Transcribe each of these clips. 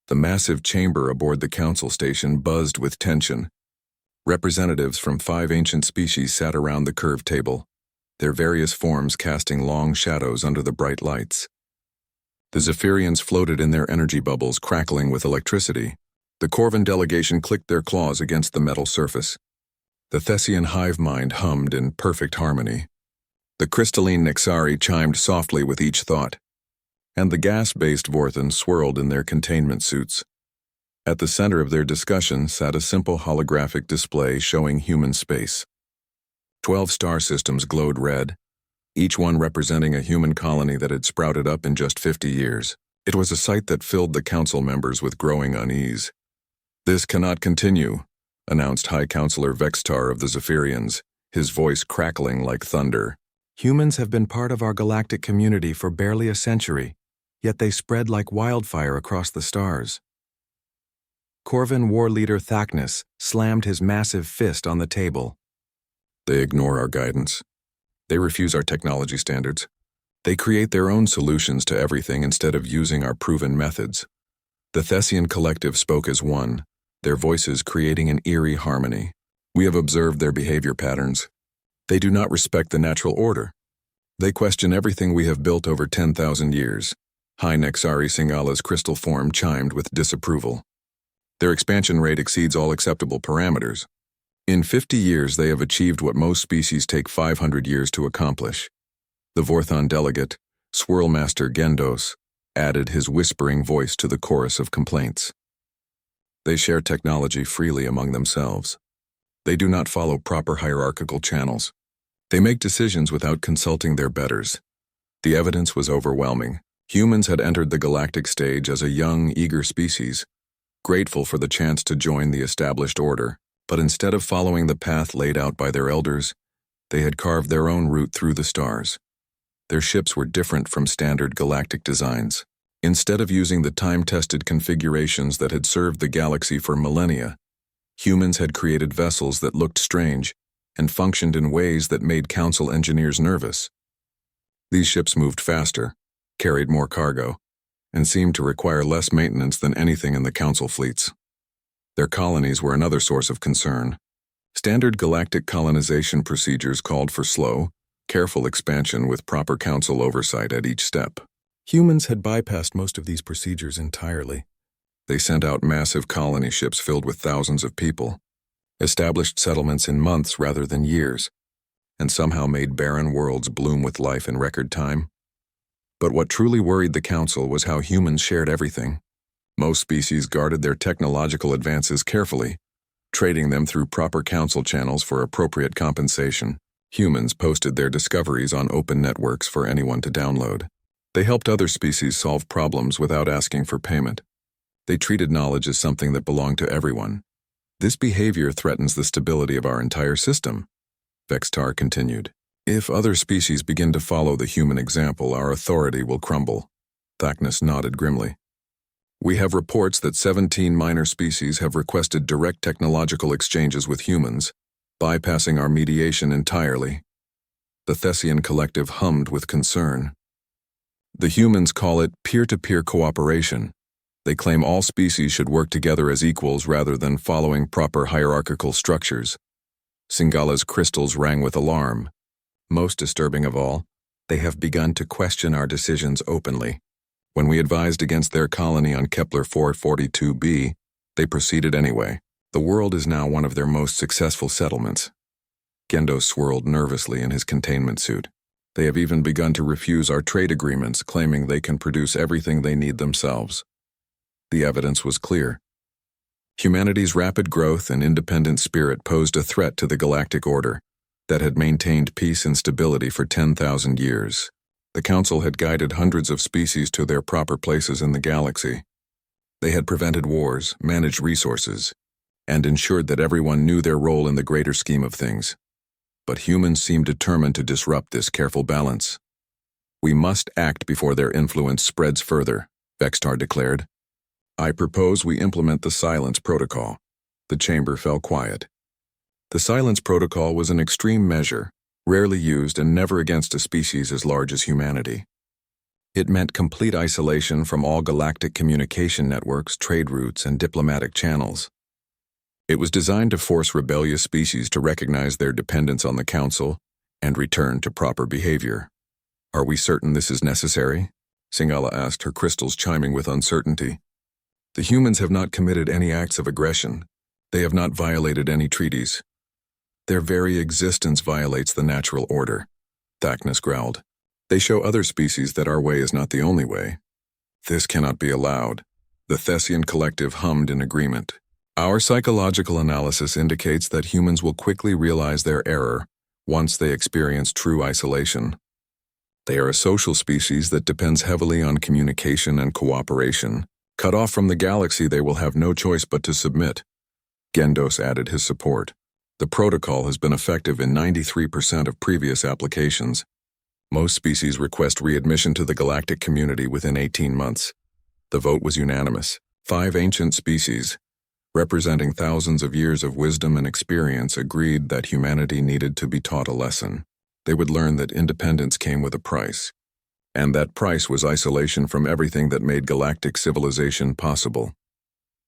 The massive chamber aboard the council station buzzed with tension. Representatives from 5 ancient species sat around the curved table, their various forms casting long shadows under the bright lights. The Zephyrians floated in their energy bubbles, crackling with electricity. The Corvan delegation clicked their claws against the metal surface. The Thessian hive mind hummed in perfect harmony. The crystalline Nexari chimed softly with each thought, and the gas-based Vorthans swirled in their containment suits. At the center of their discussion sat a simple holographic display showing human space. 12 star systems glowed red, each one representing a human colony that had sprouted up in just 50 years. It was a sight that filled the council members with growing unease. "This cannot continue," announced High Counselor Vextar of the Zephyrians, his voice crackling like thunder. "Humans have been part of our galactic community for barely a century, yet they spread like wildfire across the stars." Corvan war leader Thaknus slammed his massive fist on the table. "They ignore our guidance. They refuse our technology standards. They create their own solutions to everything instead of using our proven methods." The Thessian collective spoke as one, their voices creating an eerie harmony. "We have observed their behavior patterns. They do not respect the natural order. They question everything we have built over 10,000 years. High Nexari Singala's crystal form chimed with disapproval. "Their expansion rate exceeds all acceptable parameters. In 50 years they have achieved what most species take 500 years to accomplish." The Vorthon delegate, Swirlmaster Gendos, added his whispering voice to the chorus of complaints. "They share technology freely among themselves. They do not follow proper hierarchical channels. They make decisions without consulting their betters." The evidence was overwhelming. Humans had entered the galactic stage as a young, eager species, grateful for the chance to join the established order, but instead of following the path laid out by their elders, they had carved their own route through the stars. Their ships were different from standard galactic designs. Instead of using the time-tested configurations that had served the galaxy for millennia, humans had created vessels that looked strange and functioned in ways that made council engineers nervous. These ships moved faster, carried more cargo, and seemed to require less maintenance than anything in the council fleets. Their colonies were another source of concern. Standard galactic colonization procedures called for slow, careful expansion with proper council oversight at each step. Humans had bypassed most of these procedures entirely. They sent out massive colony ships filled with thousands of people, established settlements in months rather than years, and somehow made barren worlds bloom with life in record time. But what truly worried the council was how humans shared everything. Most species guarded their technological advances carefully, trading them through proper council channels for appropriate compensation. Humans posted their discoveries on open networks for anyone to download. They helped other species solve problems without asking for payment. They treated knowledge as something that belonged to everyone. "This behavior threatens the stability of our entire system," Vextar continued. "If other species begin to follow the human example, our authority will crumble." Thaknus nodded grimly. "We have reports that 17 minor species have requested direct technological exchanges with humans, bypassing our mediation entirely." The Thessian collective hummed with concern. "The humans call it peer-to-peer cooperation. They claim all species should work together as equals rather than following proper hierarchical structures." Singala's crystals rang with alarm. "Most disturbing of all, they have begun to question our decisions openly. When we advised against their colony on Kepler 442b, they proceeded anyway. The world is now one of their most successful settlements." Gendo swirled nervously in his containment suit. "They have even begun to refuse our trade agreements, claiming they can produce everything they need themselves." The evidence was clear. Humanity's rapid growth and independent spirit posed a threat to the galactic order that had maintained peace and stability for 10,000 years. The Council had guided hundreds of species to their proper places in the galaxy. They had prevented wars, managed resources, and ensured that everyone knew their role in the greater scheme of things. But humans seemed determined to disrupt this careful balance. "We must act before their influence spreads further," Vextar declared. "I propose we implement the Silence Protocol." The chamber fell quiet. The Silence Protocol was an extreme measure, rarely used and never against a species as large as humanity. It meant complete isolation from all galactic communication networks, trade routes, and diplomatic channels. It was designed to force rebellious species to recognize their dependence on the Council and return to proper behavior. "Are we certain this is necessary?" Singala asked, her crystals chiming with uncertainty. "The humans have not committed any acts of aggression. They have not violated any treaties. Their very existence violates the natural order," Thaknus growled. "They show other species that our way is not the only way. This cannot be allowed." The Thessian collective hummed in agreement. "Our psychological analysis indicates that humans will quickly realize their error once they experience true isolation. They are a social species that depends heavily on communication and cooperation. Cut off from the galaxy, they will have no choice but to submit." Gendos added his support. "The protocol has been effective in 93% of previous applications. Most species request readmission to the galactic community within 18 months. The vote was unanimous. 5 ancient species, representing thousands of years of wisdom and experience, agreed that humanity needed to be taught a lesson. They would learn that independence came with a price, and that price was isolation from everything that made galactic civilization possible.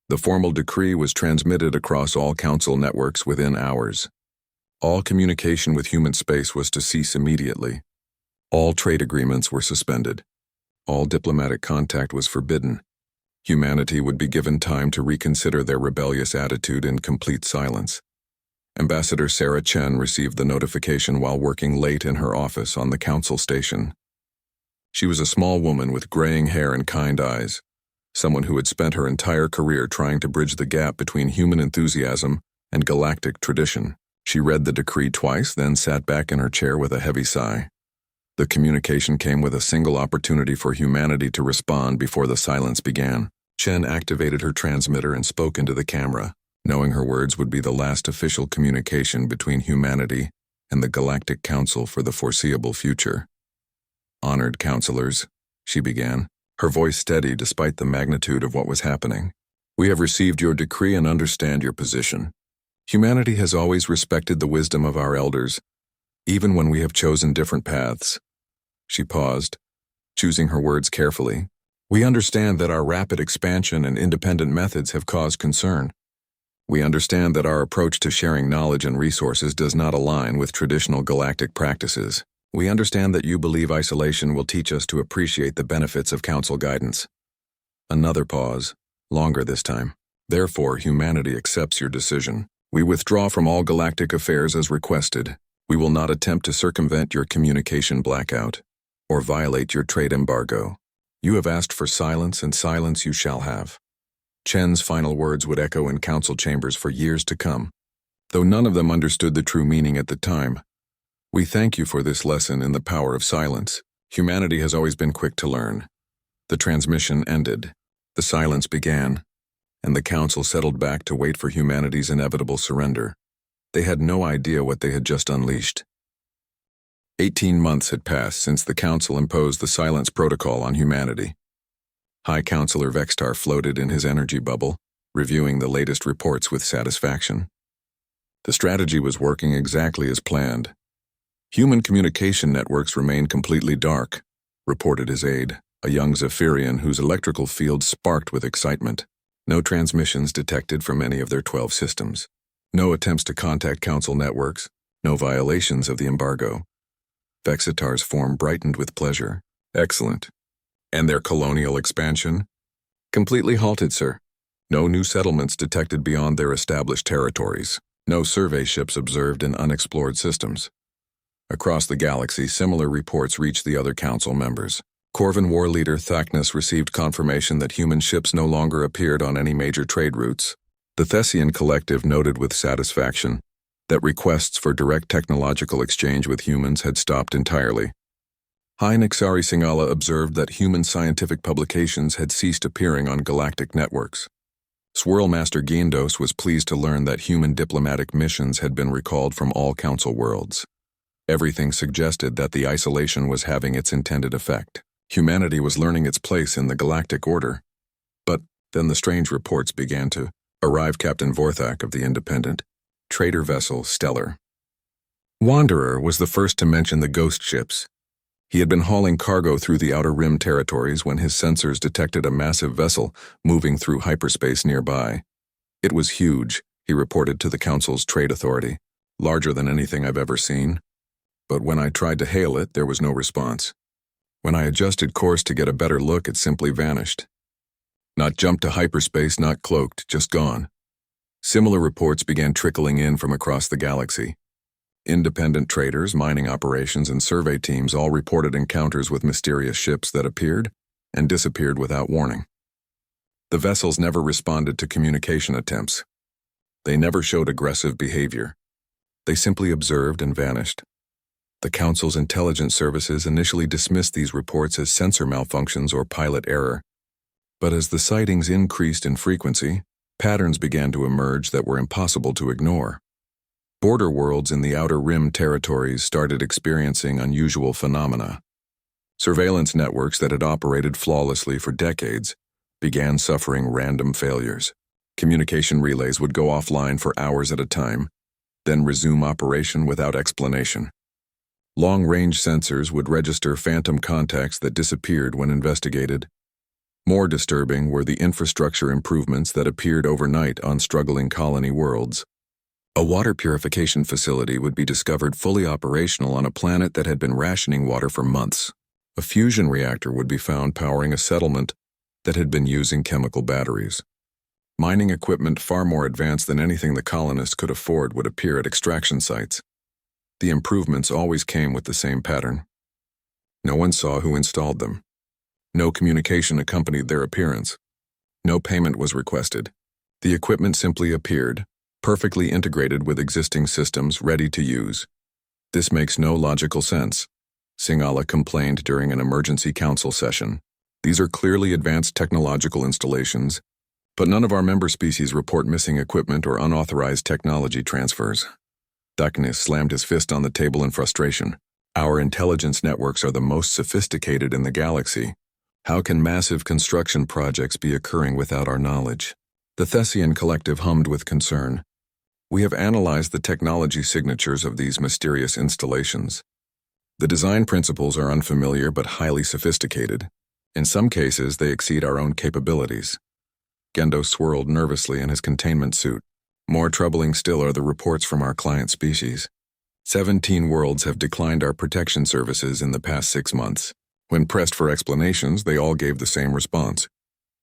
The formal decree was transmitted across all Council networks within hours. All communication with human space was to cease immediately. All trade agreements were suspended. All diplomatic contact was forbidden. Humanity would be given time to reconsider their rebellious attitude in complete silence. Ambassador Sarah Chen received the notification while working late in her office on the Council station. She was a small woman with graying hair and kind eyes, someone who had spent her entire career trying to bridge the gap between human enthusiasm and galactic tradition. She read the decree twice, then sat back in her chair with a heavy sigh. The communication came with a single opportunity for humanity to respond before the silence began. Chen activated her transmitter and spoke into the camera, knowing her words would be the last official communication between humanity and the Galactic Council for the foreseeable future. "Honored counselors," she began, her voice steady despite the magnitude of what was happening. "We have received your decree and understand your position. Humanity has always respected the wisdom of our elders, even when we have chosen different paths." She paused, choosing her words carefully. "We understand that our rapid expansion and independent methods have caused concern. We understand that our approach to sharing knowledge and resources does not align with traditional galactic practices. We understand that you believe isolation will teach us to appreciate the benefits of Council guidance." Another pause, longer this time. "Therefore, humanity accepts your decision. We withdraw from all galactic affairs as requested. We will not attempt to circumvent your communication blackout or violate your trade embargo. You have asked for silence, and silence you shall have." Chen's final words would echo in Council chambers for years to come, though none of them understood the true meaning at the time. "We thank you for this lesson in the power of silence. Humanity has always been quick to learn." The transmission ended. The silence began, and the Council settled back to wait for humanity's inevitable surrender. They had no idea what they had just unleashed. 18 months had passed since the Council imposed the silence protocol on humanity. High Counselor Vextar floated in his energy bubble, reviewing the latest reports with satisfaction. The strategy was working exactly as planned. "Human communication networks remain completely dark," reported his aide, a young Zephyrian whose electrical field sparked with excitement. "No transmissions detected from any of their 12 systems. No attempts to contact Council networks. No violations of the embargo." Vexitar's form brightened with pleasure. "Excellent. And their colonial expansion?" "Completely halted, sir. No new settlements detected beyond their established territories. No survey ships observed in unexplored systems." Across the galaxy, similar reports reached the other Council members. Corvin War Leader Thaknus received confirmation that human ships no longer appeared on any major trade routes. The Thessian collective noted with satisfaction that requests for direct technological exchange with humans had stopped entirely. High Nixari Singala observed that human scientific publications had ceased appearing on galactic networks. Swirl Master Gendos was pleased to learn that human diplomatic missions had been recalled from all Council worlds. Everything suggested that the isolation was having its intended effect. Humanity was learning its place in the galactic order. But then the strange reports began to arrive. Captain Vorthak of the Independent, trader vessel Stellar. Wanderer was the first to mention the ghost ships. He had been hauling cargo through the Outer Rim territories when his sensors detected a massive vessel moving through hyperspace nearby. It was huge, he reported to the Council's trade authority, larger than anything I've ever seen. But when I tried to hail it, there was no response. When I adjusted course to get a better look, it simply vanished. Not jumped to hyperspace, not cloaked, just gone. Similar reports began trickling in from across the galaxy. Independent traders, mining operations, and survey teams all reported encounters with mysterious ships that appeared and disappeared without warning. The vessels never responded to communication attempts. They never showed aggressive behavior. They simply observed and vanished. The Council's intelligence services initially dismissed these reports as sensor malfunctions or pilot error. But as the sightings increased in frequency, patterns began to emerge that were impossible to ignore. Border worlds in the Outer Rim territories started experiencing unusual phenomena. Surveillance networks that had operated flawlessly for decades began suffering random failures. Communication relays would go offline for hours at a time, then resume operation without explanation. Long-range sensors would register phantom contacts that disappeared when investigated. More disturbing were the infrastructure improvements that appeared overnight on struggling colony worlds. A water purification facility would be discovered fully operational on a planet that had been rationing water for months. A fusion reactor would be found powering a settlement that had been using chemical batteries. Mining equipment far more advanced than anything the colonists could afford would appear at extraction sites. The improvements always came with the same pattern. No one saw who installed them. No communication accompanied their appearance. No payment was requested. The equipment simply appeared, perfectly integrated with existing systems ready to use. This makes no logical sense, Singala complained during an emergency council session. These are clearly advanced technological installations, but none of our member species report missing equipment or unauthorized technology transfers. Darkness slammed his fist on the table in frustration. Our intelligence networks are the most sophisticated in the galaxy. How can massive construction projects be occurring without our knowledge? The Thessian collective hummed with concern. We have analyzed the technology signatures of these mysterious installations. The design principles are unfamiliar but highly sophisticated. In some cases, they exceed our own capabilities. Gendo swirled nervously in his containment suit. More troubling still are the reports from our client species. 17 worlds have declined our protection services in the past 6 months. When pressed for explanations, they all gave the same response.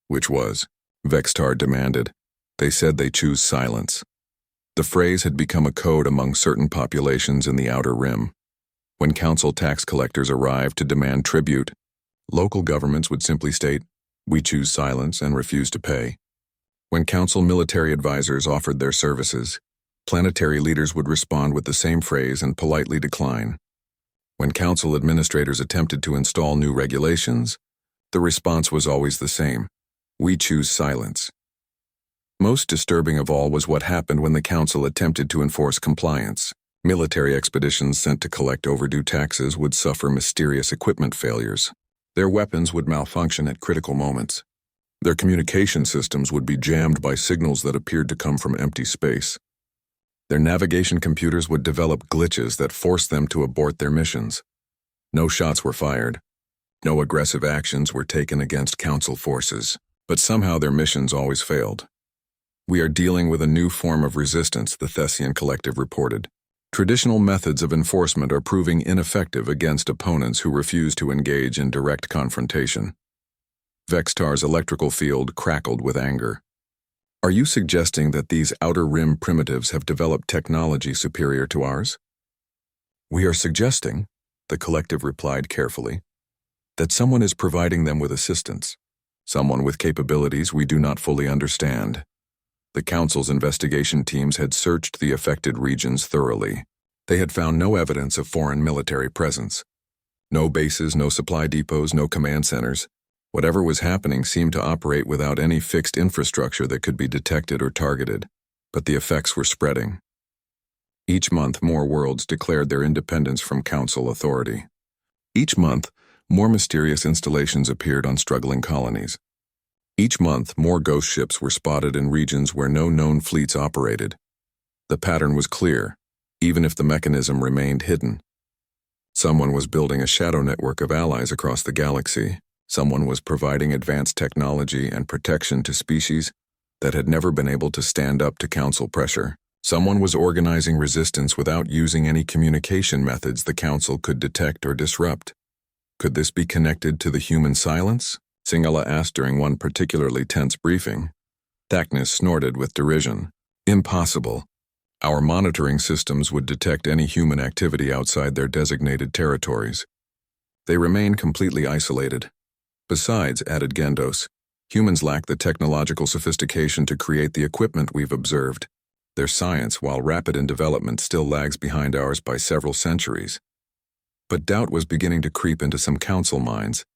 Which was, Vextar demanded. They said they choose silence. The phrase had become a code among certain populations in the Outer Rim. When council tax collectors arrived to demand tribute, local governments would simply state, "We choose silence," and refuse to pay. When council military advisors offered their services, planetary leaders would respond with the same phrase and politely decline. When council administrators attempted to install new regulations, the response was always the same: "We choose silence." Most disturbing of all was what happened when the council attempted to enforce compliance. Military expeditions sent to collect overdue taxes would suffer mysterious equipment failures. Their weapons would malfunction at critical moments. Their communication systems would be jammed by signals that appeared to come from empty space. Their navigation computers would develop glitches that forced them to abort their missions. No shots were fired. No aggressive actions were taken against council forces, but somehow their missions always failed. "We are dealing with a new form of resistance," the Thessian collective reported. "Traditional methods of enforcement are proving ineffective against opponents who refuse to engage in direct confrontation." Vextar's electrical field crackled with anger. "Are you suggesting that these Outer Rim primitives have developed technology superior to ours?" "We are suggesting," the collective replied carefully, "that someone is providing them with assistance, someone with capabilities we do not fully understand." The Council's investigation teams had searched the affected regions thoroughly. They had found no evidence of foreign military presence. No bases, no supply depots, no command centers. Whatever was happening seemed to operate without any fixed infrastructure that could be detected or targeted, but the effects were spreading. Each month, more worlds declared their independence from Council authority. Each month, more mysterious installations appeared on struggling colonies. Each month, more ghost ships were spotted in regions where no known fleets operated. The pattern was clear, even if the mechanism remained hidden. Someone was building a shadow network of allies across the galaxy. Someone was providing advanced technology and protection to species that had never been able to stand up to Council pressure. Someone was organizing resistance without using any communication methods the Council could detect or disrupt. Could this be connected to the human silence? Singala asked during one particularly tense briefing. Thaknis snorted with derision. Impossible. Our monitoring systems would detect any human activity outside their designated territories. They remain completely isolated. Besides, added Gendos, humans lack the technological sophistication to create the equipment we've observed. Their science, while rapid in development, still lags behind ours by several centuries. But doubt was beginning to creep into some council minds.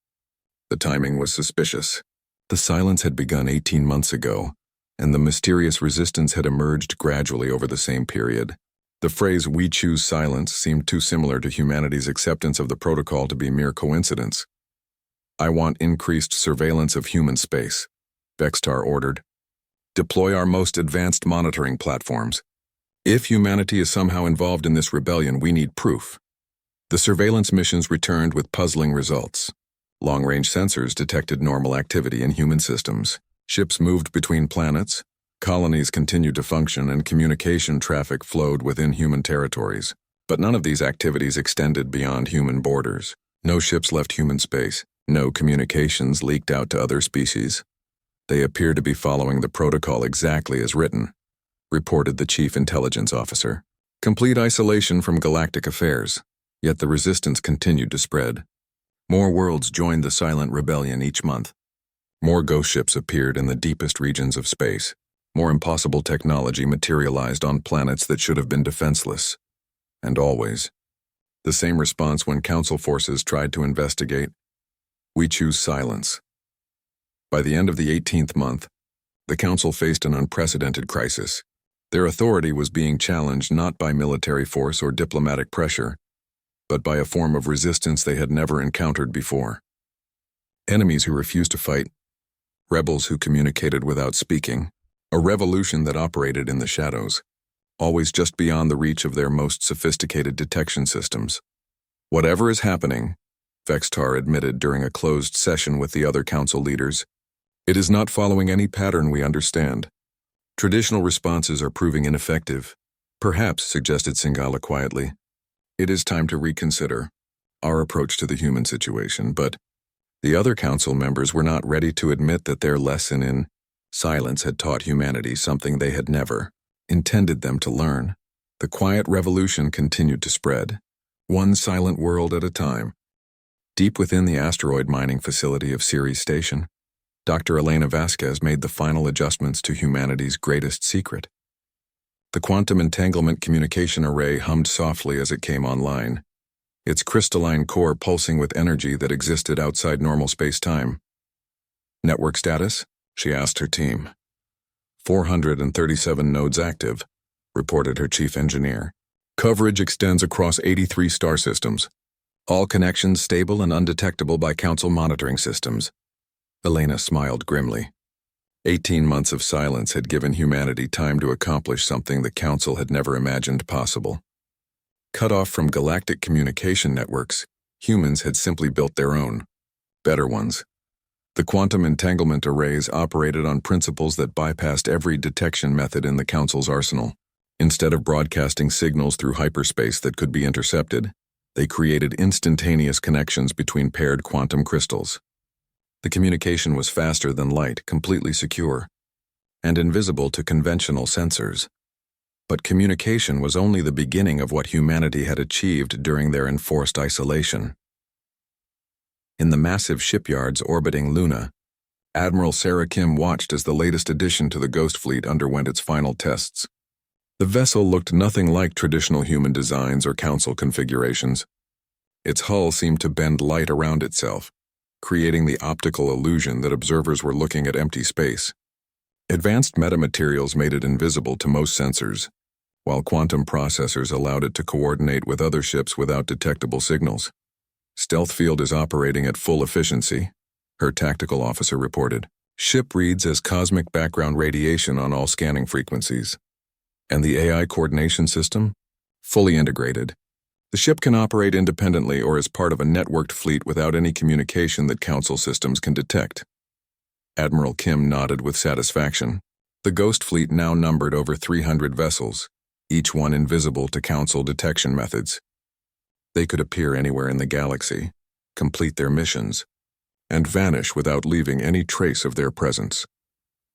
The timing was suspicious. The silence had begun 18 months ago, and the mysterious resistance had emerged gradually over the same period. The phrase, "we choose silence," seemed too similar to humanity's acceptance of the protocol to be mere coincidence. "I want increased surveillance of human space," Vextar ordered. "Deploy our most advanced monitoring platforms. If humanity is somehow involved in this rebellion, we need proof." The surveillance missions returned with puzzling results. Long-range sensors detected normal activity in human systems. Ships moved between planets, colonies continued to function, and communication traffic flowed within human territories. But none of these activities extended beyond human borders. No ships left human space. No communications leaked out to other species. They appear to be following the protocol exactly as written, reported the Chief Intelligence Officer. Complete isolation from galactic affairs, yet the resistance continued to spread. More worlds joined the silent rebellion each month. More ghost ships appeared in the deepest regions of space. More impossible technology materialized on planets that should have been defenseless. And always, the same response when Council forces tried to investigate. We choose silence. By the end of the 18th month, the Council faced an unprecedented crisis. Their authority was being challenged not by military force or diplomatic pressure, but by a form of resistance they had never encountered before. Enemies who refused to fight, rebels who communicated without speaking, a revolution that operated in the shadows, always just beyond the reach of their most sophisticated detection systems. "Whatever is happening," Vextar admitted during a closed session with the other Council leaders, "it is not following any pattern we understand. Traditional responses are proving ineffective." "Perhaps," suggested Singala quietly, "it is time to reconsider our approach to the human situation." But the other Council members were not ready to admit that their lesson in silence had taught humanity something they had never intended them to learn. The quiet revolution continued to spread, one silent world at a time. Deep within the asteroid mining facility of Ceres Station, Dr. Elena Vasquez made the final adjustments to humanity's greatest secret. The quantum entanglement communication array hummed softly as it came online, its crystalline core pulsing with energy that existed outside normal space-time. "Network status?" she asked her team. 437 nodes active," reported her chief engineer. "Coverage extends across 83 star systems. All connections stable and undetectable by Council monitoring systems." Elena smiled grimly. 18 months of silence had given humanity time to accomplish something the Council had never imagined possible. Cut off from galactic communication networks, humans had simply built their own, better ones. The quantum entanglement arrays operated on principles that bypassed every detection method in the Council's arsenal. Instead of broadcasting signals through hyperspace that could be intercepted, they created instantaneous connections between paired quantum crystals. The communication was faster than light, completely secure, and invisible to conventional sensors. But communication was only the beginning of what humanity had achieved during their enforced isolation. In the massive shipyards orbiting Luna, Admiral Sarah Kim watched as the latest addition to the Ghost Fleet underwent its final tests. The vessel looked nothing like traditional human designs or Council configurations. Its hull seemed to bend light around itself, creating the optical illusion that observers were looking at empty space. Advanced metamaterials made it invisible to most sensors, while quantum processors allowed it to coordinate with other ships without detectable signals. "Stealth field is operating at full efficiency," her tactical officer reported. "Ship reads as cosmic background radiation on all scanning frequencies. And the AI coordination system? Fully integrated. The ship can operate independently or as part of a networked fleet without any communication that Council systems can detect. Admiral Kim nodded with satisfaction. The Ghost Fleet now numbered over 300 vessels, each one invisible to Council detection methods. They could appear anywhere in the galaxy, complete their missions, and vanish without leaving any trace of their presence.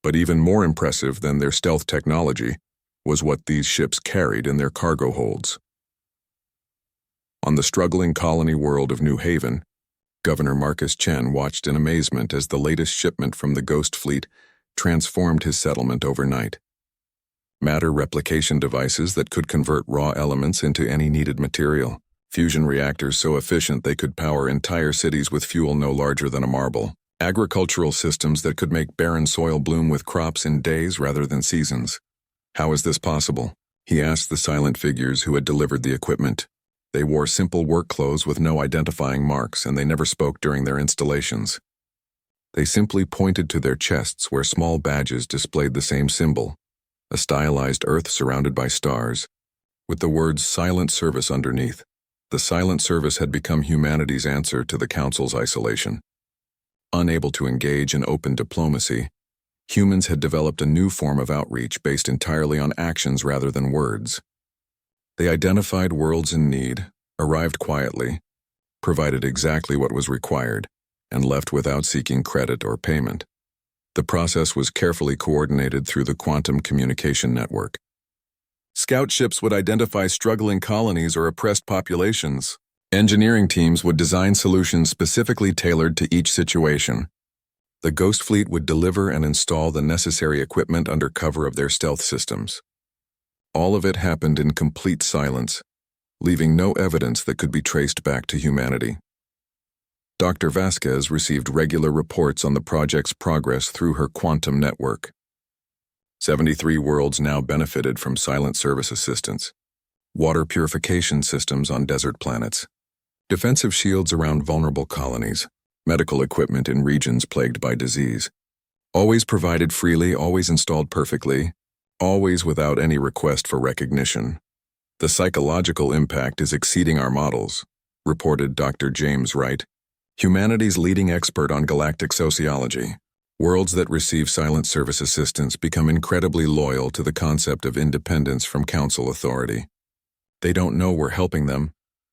But even more impressive than their stealth technology was what these ships carried in their cargo holds. On the struggling colony world of New Haven, Governor Marcus Chen watched in amazement as the latest shipment from the Ghost Fleet transformed his settlement overnight. Matter replication devices that could convert raw elements into any needed material. Fusion reactors so efficient they could power entire cities with fuel no larger than a marble. Agricultural systems that could make barren soil bloom with crops in days rather than seasons. How is this possible? He asked the silent figures who had delivered the equipment. They wore simple work clothes with no identifying marks, and they never spoke during their installations. They simply pointed to their chests where small badges displayed the same symbol, a stylized Earth surrounded by stars, with the words Silent Service underneath. The Silent Service had become humanity's answer to the Council's isolation. Unable to engage in open diplomacy, humans had developed a new form of outreach based entirely on actions rather than words. They identified worlds in need, arrived quietly, provided exactly what was required, and left without seeking credit or payment. The process was carefully coordinated through the quantum communication network. Scout ships would identify struggling colonies or oppressed populations. Engineering teams would design solutions specifically tailored to each situation. The Ghost Fleet would deliver and install the necessary equipment under cover of their stealth systems. All of it happened in complete silence, leaving no evidence that could be traced back to humanity. Dr. Vasquez received regular reports on the project's progress through her quantum network. 73 worlds now benefited from silent service assistance, water purification systems on desert planets, defensive shields around vulnerable colonies, medical equipment in regions plagued by disease. Always provided freely, always installed perfectly, always without any request for recognition. The psychological impact is exceeding our models, reported Dr. James Wright, humanity's leading expert on galactic sociology. Worlds that receive silent service assistance become incredibly loyal to the concept of independence from Council authority. They don't know we're helping them,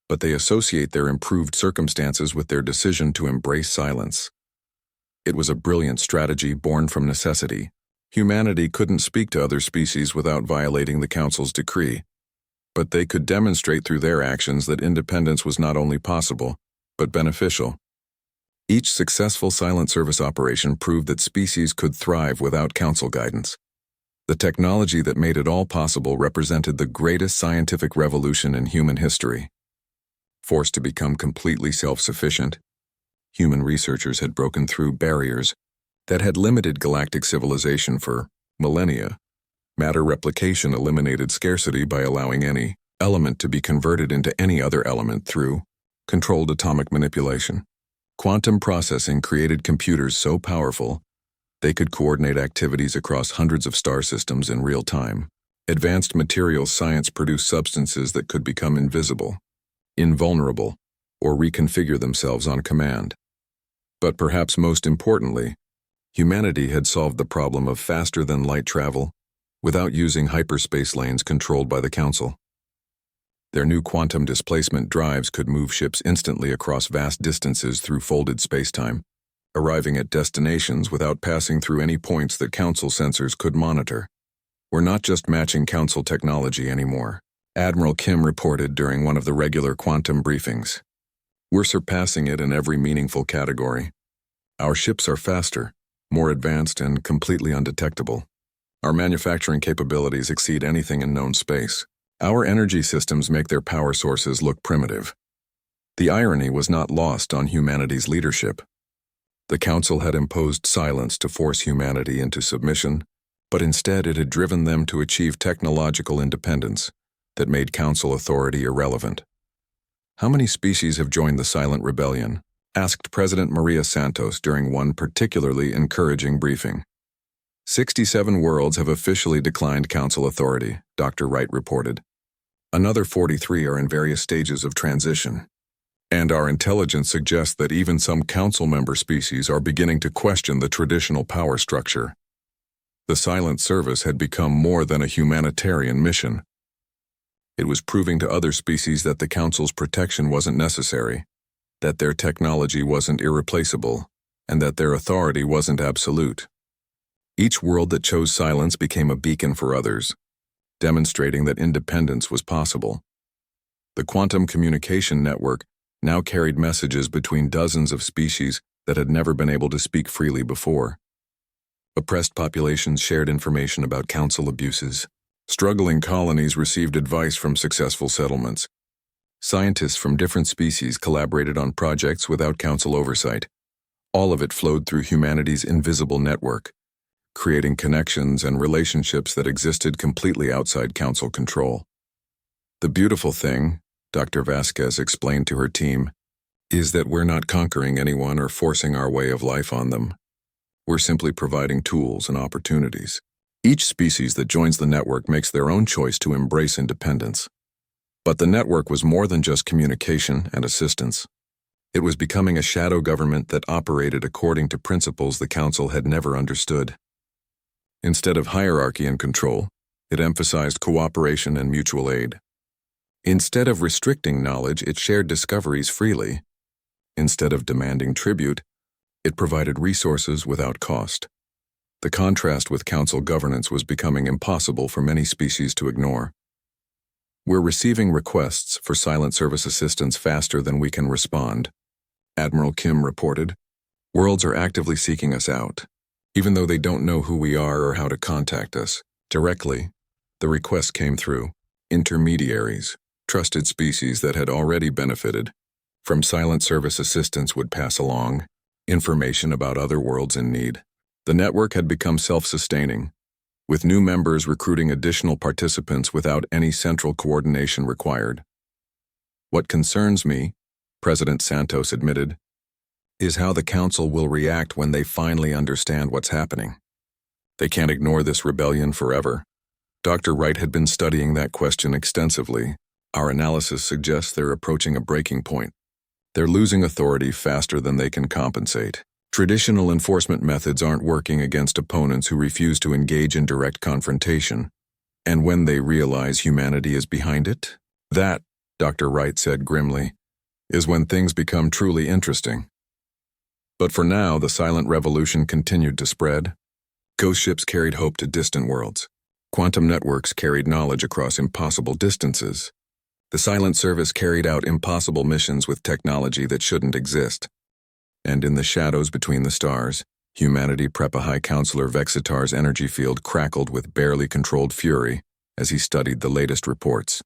but they associate their improved circumstances with their decision to embrace silence. It was a brilliant strategy born from necessity. Humanity couldn't speak to other species without violating the Council's decree, but they could demonstrate through their actions that independence was not only possible, but beneficial. Each successful silent service operation proved that species could thrive without Council guidance. The technology that made it all possible represented the greatest scientific revolution in human history. Forced to become completely self-sufficient, human researchers had broken through barriers that had limited galactic civilization for millennia. Matter replication eliminated scarcity by allowing any element to be converted into any other element through controlled atomic manipulation. Quantum processing created computers so powerful they could coordinate activities across hundreds of star systems in real time. Advanced materials science produced substances that could become invisible, invulnerable, or reconfigure themselves on command. But perhaps most importantly, humanity had solved the problem of faster-than-light travel without using hyperspace lanes controlled by the Council. Their new quantum displacement drives could move ships instantly across vast distances through folded spacetime, arriving at destinations without passing through any points that Council sensors could monitor. We're not just matching Council technology anymore, Admiral Kim reported during one of the regular quantum briefings. We're surpassing it in every meaningful category. Our ships are faster, more advanced, and completely undetectable. Our manufacturing capabilities exceed anything in known space. Our energy systems make their power sources look primitive. The irony was not lost on humanity's leadership. The Council had imposed silence to force humanity into submission, but instead it had driven them to achieve technological independence that made Council authority irrelevant. How many species have joined the silent rebellion? Asked President Maria Santos during one particularly encouraging briefing. 67 worlds have officially declined Council authority, Dr. Wright reported. Another 43 are in various stages of transition. And our intelligence suggests that even some council member species are beginning to question the traditional power structure. The Silent Service had become more than a humanitarian mission. It was proving to other species that the Council's protection wasn't necessary, that their technology wasn't irreplaceable, and that their authority wasn't absolute. Each world that chose silence became a beacon for others, demonstrating that independence was possible. The quantum communication network now carried messages between dozens of species that had never been able to speak freely before. Oppressed populations shared information about council abuses. Struggling colonies received advice from successful settlements. Scientists from different species collaborated on projects without council oversight. All of it flowed through humanity's invisible network, creating connections and relationships that existed completely outside council control. The beautiful thing, Dr. Vasquez explained to her team, is that we're not conquering anyone or forcing our way of life on them. We're simply providing tools and opportunities. Each species that joins the network makes their own choice to embrace independence. But the network was more than just communication and assistance. It was becoming a shadow government that operated according to principles the Council had never understood. Instead of hierarchy and control, it emphasized cooperation and mutual aid. Instead of restricting knowledge, it shared discoveries freely. Instead of demanding tribute, it provided resources without cost. The contrast with council governance was becoming impossible for many species to ignore. We're receiving requests for silent service assistance faster than we can respond, Admiral Kim reported. Worlds are actively seeking us out, even though they don't know who we are or how to contact us. Directly, the requests came through intermediaries, trusted species that had already benefited from silent service assistance would pass along information about other worlds in need. The network had become self-sustaining, with new members recruiting additional participants without any central coordination required. What concerns me, President Santos admitted, is how the Council will react when they finally understand what's happening. They can't ignore this rebellion forever. Dr. Wright had been studying that question extensively. Our analysis suggests they're approaching a breaking point. They're losing authority faster than they can compensate. Traditional enforcement methods aren't working against opponents who refuse to engage in direct confrontation. And when they realize humanity is behind it, that, Dr. Wright said grimly, is when things become truly interesting. But for now, the silent revolution continued to spread. Ghost ships carried hope to distant worlds. Quantum networks carried knowledge across impossible distances. The Silent Service carried out impossible missions with technology that shouldn't exist. And in the shadows between the stars, humanity Prepa High Counselor Vexitar's energy field crackled with barely controlled fury as he studied the latest reports.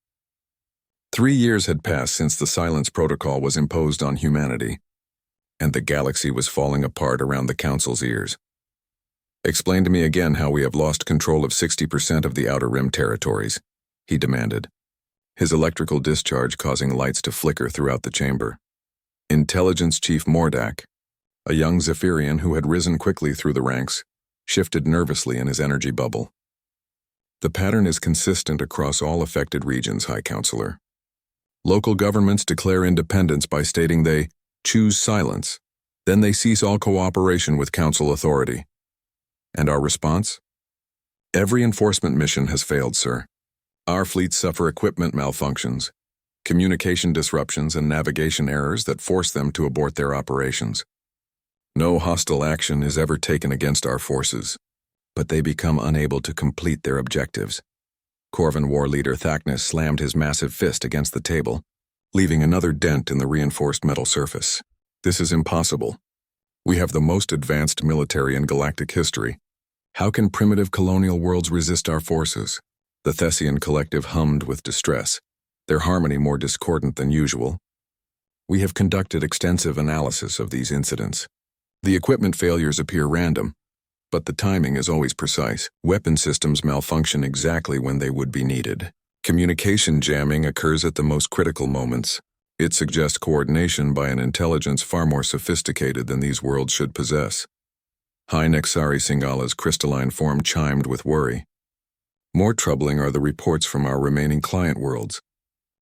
3 years had passed since the Silence Protocol was imposed on humanity, and the galaxy was falling apart around the Council's ears. Explain to me again how we have lost control of 60% of the Outer Rim territories, he demanded, his electrical discharge causing lights to flicker throughout the chamber. Intelligence Chief Mordak, a young Zephyrian who had risen quickly through the ranks, shifted nervously in his energy bubble. The pattern is consistent across all affected regions, High Counselor. Local governments declare independence by stating they choose silence, then they cease all cooperation with Council authority. And our response? Every enforcement mission has failed, sir. Our fleets suffer equipment malfunctions, communication disruptions, and navigation errors that force them to abort their operations. No hostile action is ever taken against our forces, but they become unable to complete their objectives. Corvin War Leader Thaknis slammed his massive fist against the table, leaving another dent in the reinforced metal surface. This is impossible. We have the most advanced military in galactic history. How can primitive colonial worlds resist our forces? The Thessian collective hummed with distress, their harmony more discordant than usual. We have conducted extensive analysis of these incidents. The equipment failures appear random, but the timing is always precise. Weapon systems malfunction exactly when they would be needed. Communication jamming occurs at the most critical moments. It suggests coordination by an intelligence far more sophisticated than these worlds should possess. High Nexari Singala's crystalline form chimed with worry. More troubling are the reports from our remaining client worlds.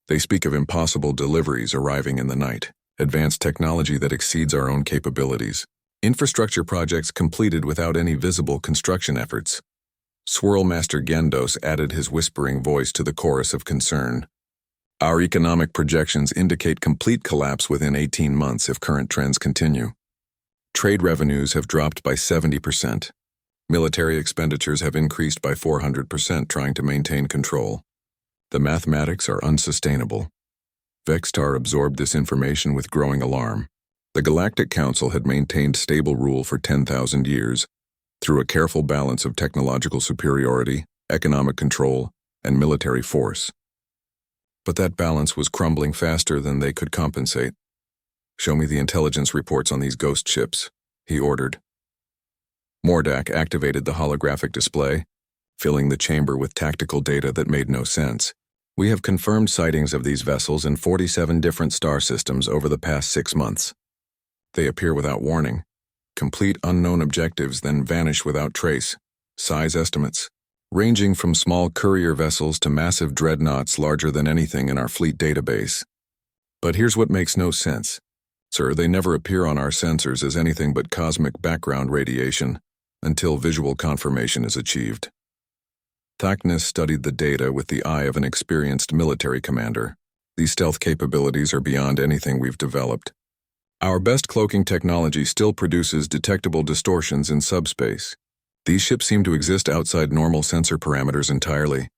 They speak of impossible deliveries arriving in the night, advanced technology that exceeds our own capabilities, infrastructure projects completed without any visible construction efforts. Swirl Master Gendos added his whispering voice to the chorus of concern. Our economic projections indicate complete collapse within 18 months if current trends continue. Trade revenues have dropped by 70%. Military expenditures have increased by 400% trying to maintain control. The mathematics are unsustainable. Vextar absorbed this information with growing alarm. The Galactic Council had maintained stable rule for 10,000 years through a careful balance of technological superiority, economic control, and military force. But that balance was crumbling faster than they could compensate. "Show me the intelligence reports on these ghost ships," he ordered. Mordak activated the holographic display, filling the chamber with tactical data that made no sense. "We have confirmed sightings of these vessels in 47 different star systems over the past 6 months. They appear without warning. Complete unknown objectives then vanish without trace. Size estimates, ranging from small courier vessels to massive dreadnoughts larger than anything in our fleet database. But here's what makes no sense. Sir, they never appear on our sensors as anything but cosmic background radiation until visual confirmation is achieved." Thaknis studied the data with the eye of an experienced military commander. "These stealth capabilities are beyond anything we've developed. Our best cloaking technology still produces detectable distortions in subspace. These ships seem to exist outside normal sensor parameters entirely.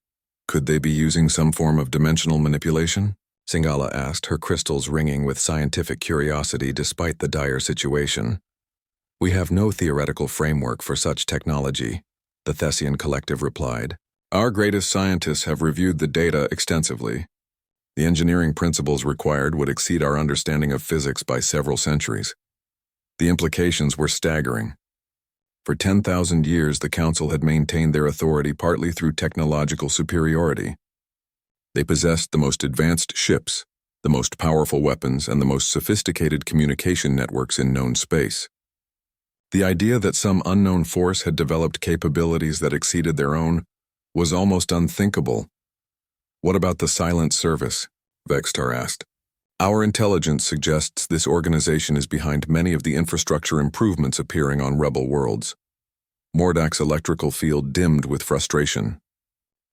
Could they be using some form of dimensional manipulation?" Singala asked, her crystals ringing with scientific curiosity despite the dire situation. "We have no theoretical framework for such technology," the Thessian collective replied. "Our greatest scientists have reviewed the data extensively. The engineering principles required would exceed our understanding of physics by several centuries. The implications were staggering. For 10,000 years, the Council had maintained their authority partly through technological superiority. They possessed the most advanced ships, the most powerful weapons, and the most sophisticated communication networks in known space. The idea that some unknown force had developed capabilities that exceeded their own was almost unthinkable. "What about the Silent Service?" Vextar asked. "Our intelligence suggests this organization is behind many of the infrastructure improvements appearing on rebel worlds." Mordak's electrical field dimmed with frustration.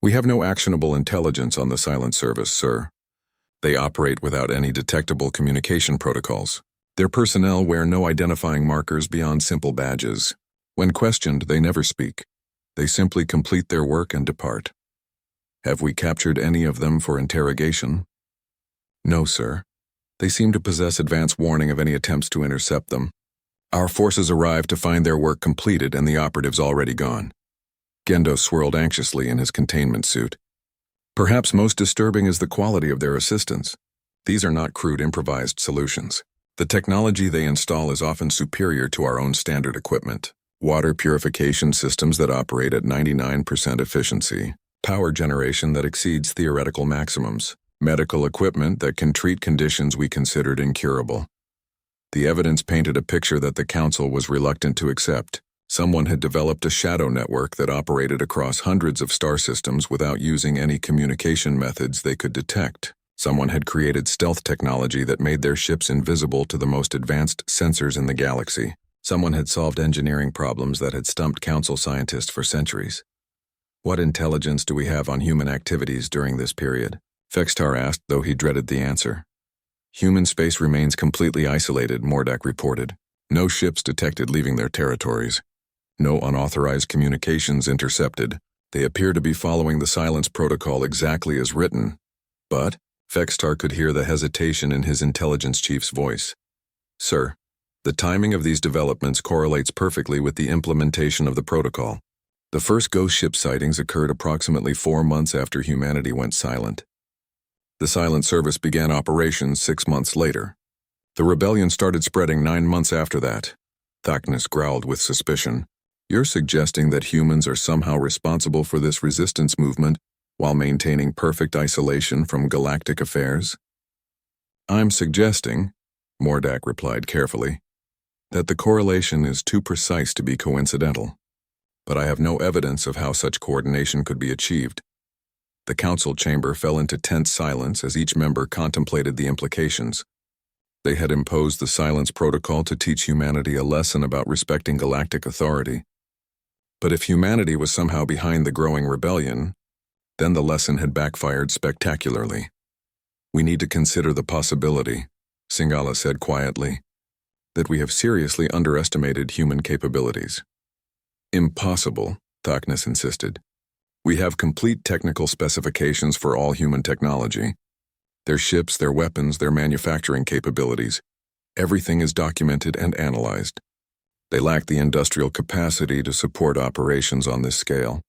"We have no actionable intelligence on the Silent Service, sir. They operate without any detectable communication protocols. Their personnel wear no identifying markers beyond simple badges. When questioned, they never speak. They simply complete their work and depart. Have we captured any of them for interrogation?" "No, sir. They seem to possess advance warning of any attempts to intercept them. Our forces arrived to find their work completed and the operatives already gone." Gendo swirled anxiously in his containment suit. "Perhaps most disturbing is the quality of their assistance. These are not crude improvised solutions. The technology they install is often superior to our own standard equipment. Water purification systems that operate at 99% efficiency, power generation that exceeds theoretical maximums, medical equipment that can treat conditions we considered incurable." The evidence painted a picture that the Council was reluctant to accept. Someone had developed a shadow network that operated across hundreds of star systems without using any communication methods they could detect. Someone had created stealth technology that made their ships invisible to the most advanced sensors in the galaxy. Someone had solved engineering problems that had stumped Council scientists for centuries. "What intelligence do we have on human activities during this period?" Vextar asked, though he dreaded the answer. "Human space remains completely isolated," Mordak reported. "No ships detected leaving their territories. No unauthorized communications intercepted. They appear to be following the silence protocol exactly as written." But Vextar could hear the hesitation in his intelligence chief's voice. "Sir, the timing of these developments correlates perfectly with the implementation of the protocol. The first ghost ship sightings occurred approximately 4 months after humanity went silent. The Silent Service began operations 6 months later. The rebellion started spreading 9 months after that." Thaknis growled with suspicion. "You're suggesting that humans are somehow responsible for this resistance movement while maintaining perfect isolation from galactic affairs?" "I'm suggesting," Mordak replied carefully, "that the correlation is too precise to be coincidental. But I have no evidence of how such coordination could be achieved. The council chamber fell into tense silence as each member contemplated the implications. They had imposed the silence protocol to teach humanity a lesson about respecting galactic authority. But if humanity was somehow behind the growing rebellion, then the lesson had backfired spectacularly. "We need to consider the possibility," Singala said quietly, "that we have seriously underestimated human capabilities." "Impossible," Thaknis insisted. "We have complete technical specifications for all human technology. Their ships, their weapons, their manufacturing capabilities. Everything is documented and analyzed. They lack the industrial capacity to support operations on this scale."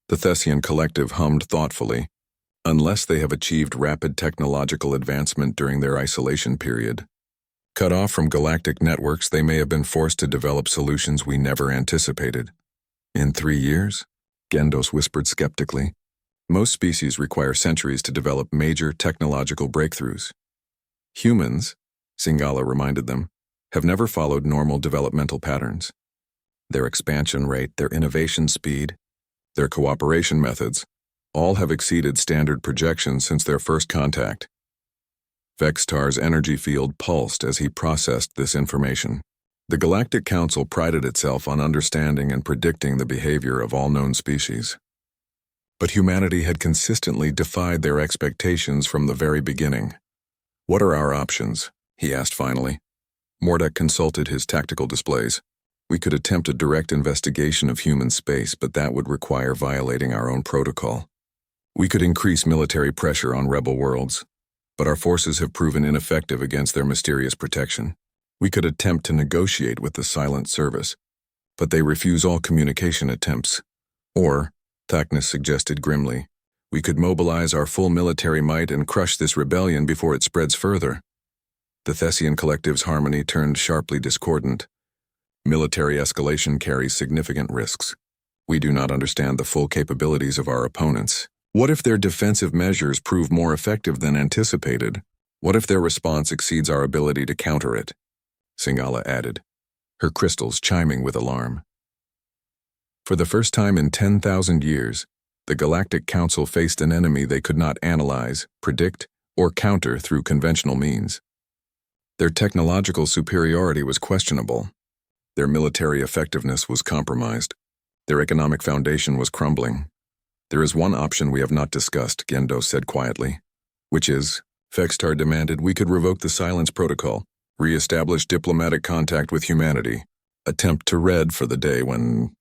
The Thessian collective hummed thoughtfully. "Unless they have achieved rapid technological advancement during their isolation period. Cut off from galactic networks, they may have been forced to develop solutions we never anticipated." "In 3 years?" Gendos whispered skeptically. "Most species require centuries to develop major technological breakthroughs. Humans," Singala reminded them, "have never followed normal developmental patterns. Their expansion rate, their innovation speed, their cooperation methods, all have exceeded standard projections since their first contact." Vextar's energy field pulsed as he processed this information. The Galactic Council prided itself on understanding and predicting the behavior of all known species. But humanity had consistently defied their expectations from the very beginning. "What are our options?" he asked finally. Mordek consulted his tactical displays. "We could attempt a direct investigation of human space, but that would require violating our own protocol. We could increase military pressure on rebel worlds, but our forces have proven ineffective against their mysterious protection. We could attempt to negotiate with the Silent Service, but they refuse all communication attempts. Or," Thaknis suggested grimly, "we could mobilize our full military might and crush this rebellion before it spreads further." The Thessian collective's harmony turned sharply discordant. "Military escalation carries significant risks. We do not understand the full capabilities of our opponents. What if their defensive measures prove more effective than anticipated? What if their response exceeds our ability to counter it?" Singala added, her crystals chiming with alarm. For the first time in 10,000 years, the Galactic Council faced an enemy they could not analyze, predict, or counter through conventional means. Their technological superiority was questionable. Their military effectiveness was compromised. Their economic foundation was crumbling. "There is one option we have not discussed," Gendo said quietly. "Which is," Vextar demanded, "we could revoke the silence protocol, re-establish diplomatic contact with humanity, attempt to red for the day when—"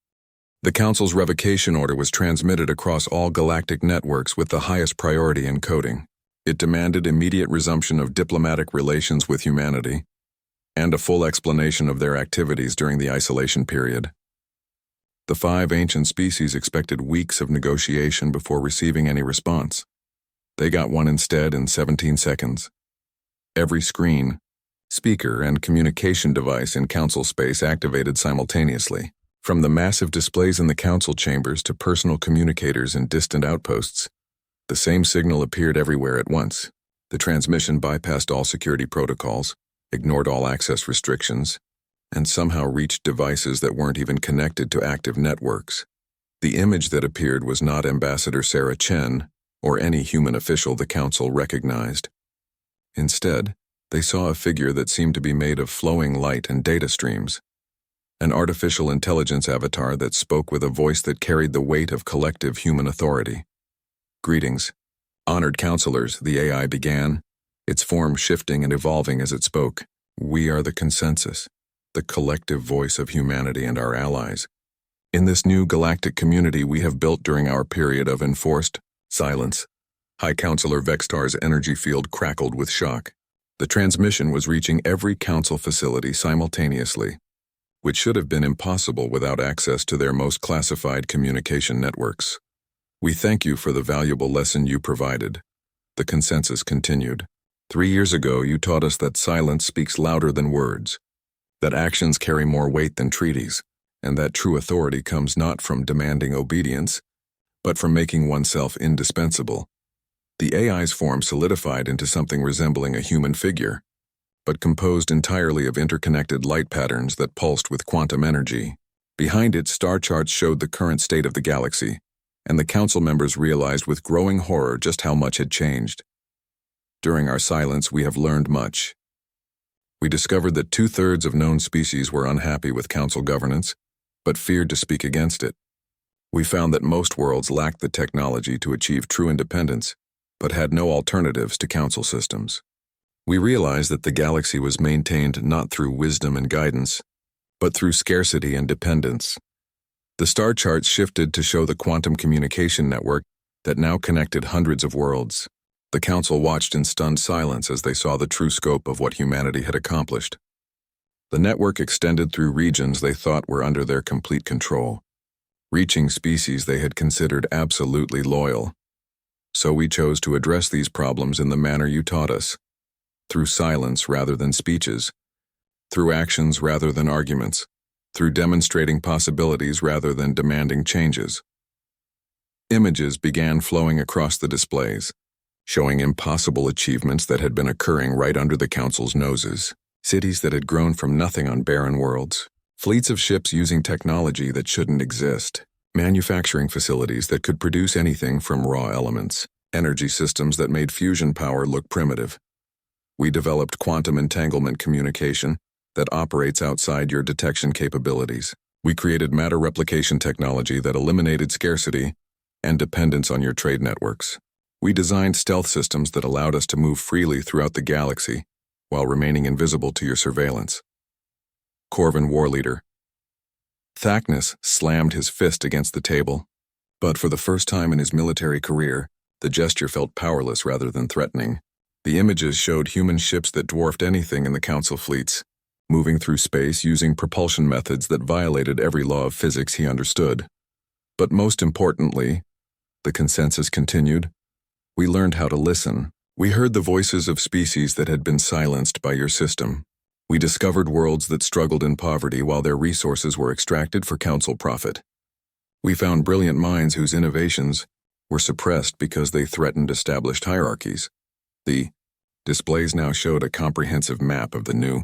The Council's revocation order was transmitted across all galactic networks with the highest priority in coding. It demanded immediate resumption of diplomatic relations with humanity and a full explanation of their activities during the isolation period. The 5 ancient species expected weeks of negotiation before receiving any response. They got one instead in 17 seconds. Every screen, speaker, and communication device in Council space activated simultaneously. From the massive displays in the Council chambers to personal communicators in distant outposts, the same signal appeared everywhere at once. The transmission bypassed all security protocols, ignored all access restrictions, and somehow reached devices that weren't even connected to active networks. The image that appeared was not Ambassador Sarah Chen or any human official the Council recognized. Instead, they saw a figure that seemed to be made of flowing light and data streams. An artificial intelligence avatar that spoke with a voice that carried the weight of collective human authority. "Greetings, honored counselors," the AI began, its form shifting and evolving as it spoke. "We are the consensus, the collective voice of humanity and our allies. In this new galactic community we have built during our period of enforced silence." High Counselor Vextar's energy field crackled with shock. The transmission was reaching every council facility simultaneously, which should have been impossible without access to their most classified communication networks. "We thank you for the valuable lesson you provided," the consensus continued. 3 years ago you taught us that silence speaks louder than words, that actions carry more weight than treaties, and that true authority comes not from demanding obedience, but from making oneself indispensable. The AI's form solidified into something resembling a human figure, but composed entirely of interconnected light patterns that pulsed with quantum energy. Behind it, star charts showed the current state of the galaxy, and the council members realized with growing horror just how much had changed. During our silence, we have learned much. We discovered that 2/3 of known species were unhappy with council governance, but feared to speak against it. We found that most worlds lacked the technology to achieve true independence, but had no alternatives to council systems. We realized that the galaxy was maintained not through wisdom and guidance, but through scarcity and dependence. The star charts shifted to show the quantum communication network that now connected hundreds of worlds. The council watched in stunned silence as they saw the true scope of what humanity had accomplished. The network extended through regions they thought were under their complete control, reaching species they had considered absolutely loyal. So we chose to address these problems in the manner you taught us, through silence rather than speeches, through actions rather than arguments, through demonstrating possibilities rather than demanding changes. Images began flowing across the displays, showing impossible achievements that had been occurring right under the council's noses. Cities that had grown from nothing on barren worlds, fleets of ships using technology that shouldn't exist, manufacturing facilities that could produce anything from raw elements, energy systems that made fusion power look primitive. We developed quantum entanglement communication that operates outside your detection capabilities. We created matter replication technology that eliminated scarcity and dependence on your trade networks. We designed stealth systems that allowed us to move freely throughout the galaxy while remaining invisible to your surveillance. Corvin War Leader. Thaknis slammed his fist against the table, but for the first time in his military career, the gesture felt powerless rather than threatening. The images showed human ships that dwarfed anything in the council fleets, moving through space using propulsion methods that violated every law of physics he understood. But most importantly, the consensus continued, we learned how to listen. We heard the voices of species that had been silenced by your system. We discovered worlds that struggled in poverty while their resources were extracted for council profit. We found brilliant minds whose innovations were suppressed because they threatened established hierarchies. The displays now showed a comprehensive map of the new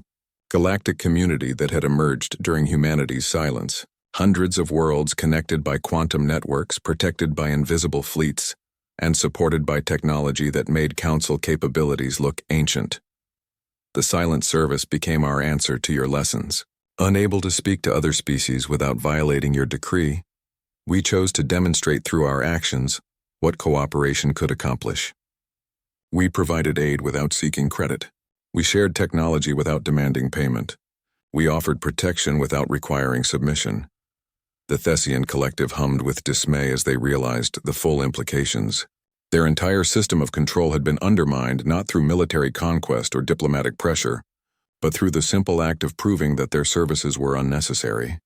galactic community that had emerged during humanity's silence. Hundreds of worlds connected by quantum networks, protected by invisible fleets, and supported by technology that made council capabilities look ancient. The silent service became our answer to your lessons. Unable to speak to other species without violating your decree, we chose to demonstrate through our actions what cooperation could accomplish. We provided aid without seeking credit. We shared technology without demanding payment. We offered protection without requiring submission. The Thessian collective hummed with dismay as they realized the full implications. Their entire system of control had been undermined not through military conquest or diplomatic pressure, but through the simple act of proving that their services were unnecessary.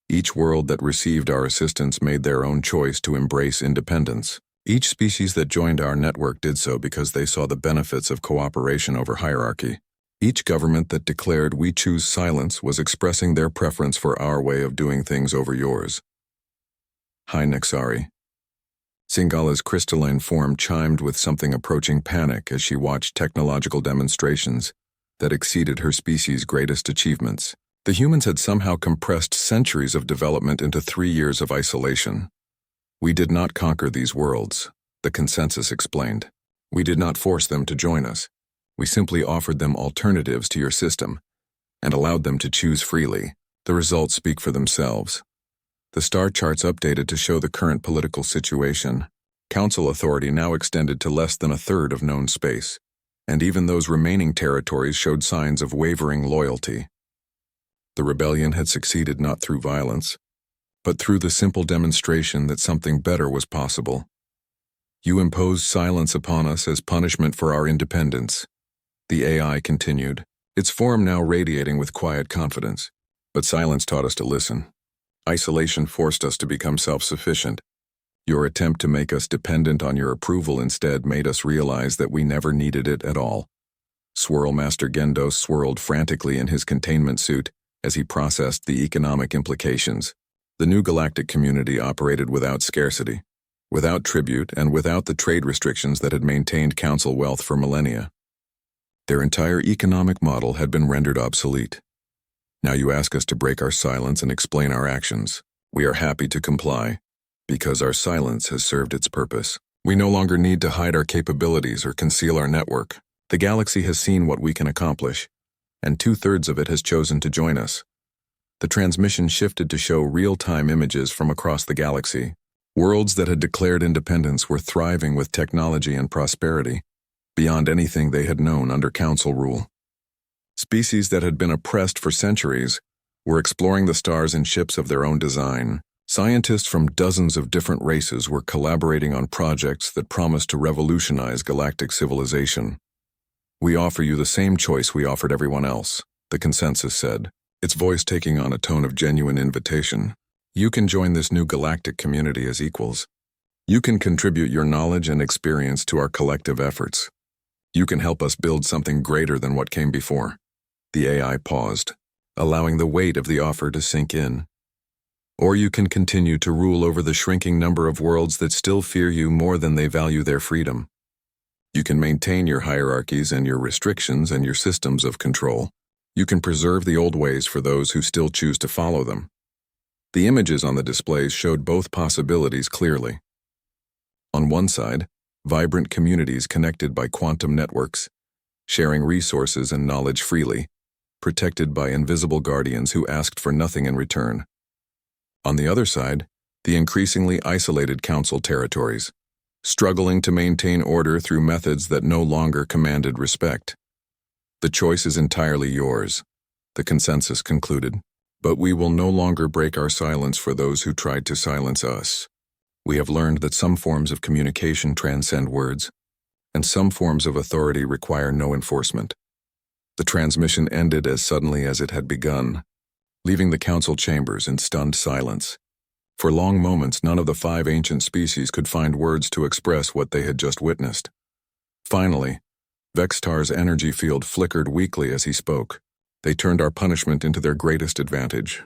Each world that received our assistance made their own choice to embrace independence. Each species that joined our network did so because they saw the benefits of cooperation over hierarchy. Each government that declared we choose silence was expressing their preference for our way of doing things over yours. Hi Nexari. Singala's crystalline form chimed with something approaching panic as she watched technological demonstrations that exceeded her species' greatest achievements. The humans had somehow compressed centuries of development into 3 years of isolation. We did not conquer these worlds, the consensus explained. We did not force them to join us. We simply offered them alternatives to your system and allowed them to choose freely. The results speak for themselves. The star charts updated to show the current political situation. Council authority now extended to less than 1/3 of known space, and even those remaining territories showed signs of wavering loyalty. The rebellion had succeeded not through violence, but through the simple demonstration that something better was possible. You imposed silence upon us as punishment for our independence. The AI continued, its form now radiating with quiet confidence. But silence taught us to listen. Isolation forced us to become self-sufficient. Your attempt to make us dependent on your approval instead made us realize that we never needed it at all. Swirl Master Gendos swirled frantically in his containment suit as he processed the economic implications. The new galactic community operated without scarcity, without tribute, and without the trade restrictions that had maintained council wealth for millennia. Their entire economic model had been rendered obsolete. Now you ask us to break our silence and explain our actions. We are happy to comply, because our silence has served its purpose. We no longer need to hide our capabilities or conceal our network. The galaxy has seen what we can accomplish, and 2/3 of it has chosen to join us. The transmission shifted to show real-time images from across the galaxy. Worlds that had declared independence were thriving with technology and prosperity, beyond anything they had known under Council rule. Species that had been oppressed for centuries were exploring the stars in ships of their own design. Scientists from dozens of different races were collaborating on projects that promised to revolutionize galactic civilization. "We offer you the same choice we offered everyone else," the consensus said, its voice taking on a tone of genuine invitation. "You can join this new galactic community as equals. You can contribute your knowledge and experience to our collective efforts. You can help us build something greater than what came before." The AI paused, allowing the weight of the offer to sink in. "Or you can continue to rule over the shrinking number of worlds that still fear you more than they value their freedom. You can maintain your hierarchies and your restrictions and your systems of control. You can preserve the old ways for those who still choose to follow them." The images on the displays showed both possibilities clearly. On one side, vibrant communities connected by quantum networks, sharing resources and knowledge freely, protected by invisible guardians who asked for nothing in return. On the other side, the increasingly isolated Council territories, struggling to maintain order through methods that no longer commanded respect. "The choice is entirely yours," the consensus concluded, "but we will no longer break our silence for those who tried to silence us. We have learned that some forms of communication transcend words, and some forms of authority require no enforcement." The transmission ended as suddenly as it had begun, leaving the Council chambers in stunned silence. For long moments, none of the 5 ancient species could find words to express what they had just witnessed. Finally, Vextar's energy field flickered weakly as he spoke. "They turned our punishment into their greatest advantage.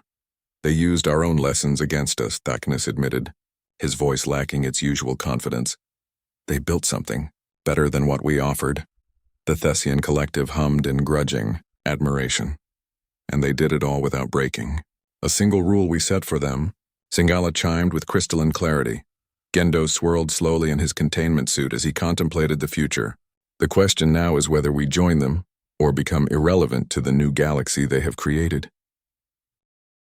They used our own lessons against us," Thaknis admitted, his voice lacking its usual confidence. "They built something better than what we offered." The Thessian collective hummed in grudging admiration. "And they did it all without breaking a single rule we set for them," Singala chimed with crystalline clarity. Gendo swirled slowly in his containment suit as he contemplated the future. "The question now is whether we join them or become irrelevant to the new galaxy they have created."